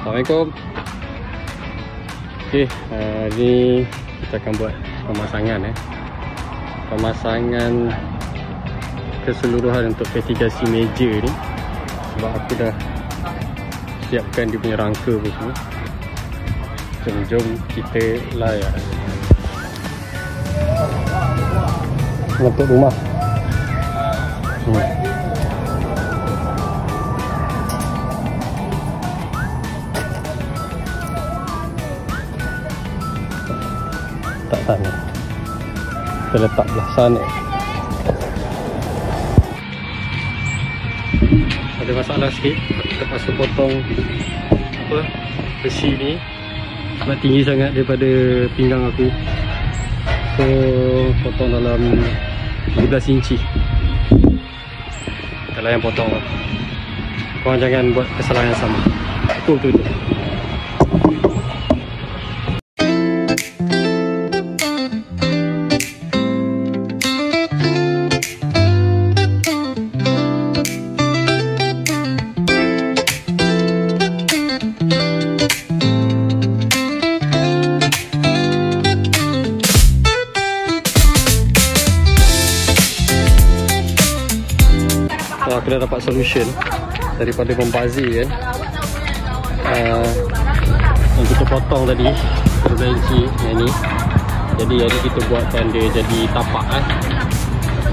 Assalamualaikum. Okey, ni kita akan buat pemasangan pemasangan keseluruhan untuk mitigasi meja ni. Sebab aku dah siapkan dia punya rangka pun semua. Jom kita layak untuk rumah. Tak sana. Kita letak belah sana. Ada masalah sikit. Terpaksa potong besi ni sebab tinggi sangat daripada pinggang aku. So potong dalam 12 inci. Kalau yang potong, korang jangan buat kesalahan yang sama. Betul. Aku dah dapat solution daripada membazir yang kita potong tadi 12 inci yang ni. Jadi hari kita buatkan dia jadi tapak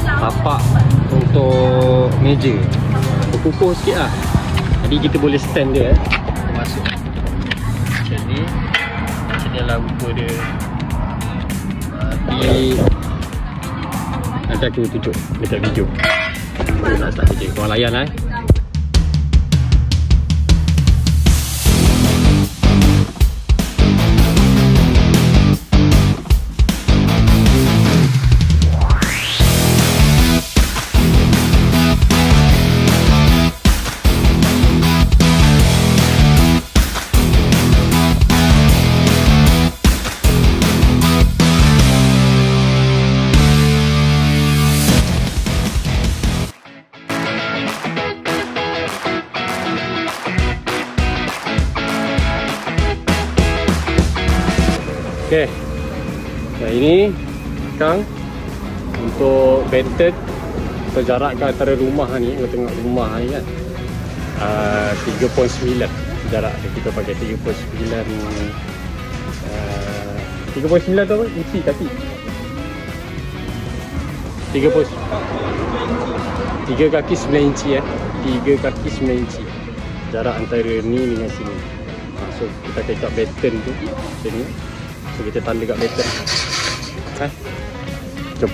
tapak untuk meja, berkukuh sikit lah. Jadi kita boleh stand dia masuk macam ni. Macam ni lah rupa dia. Nanti aku tunjuk dekat video. Nak start kerja, korang layan Okay, yang ini Kang untuk benten atau jarak antara rumah ni, tengok rumah ni kan 3.9 jarak dia. Kita pakai 3.9 tu apa? Inci kaki 3 kaki 9 inci 3 kaki 9 inci jarak antara ni dengan sini. So kita take up benten tu macam ni. So kita tanda kat meter. Jom.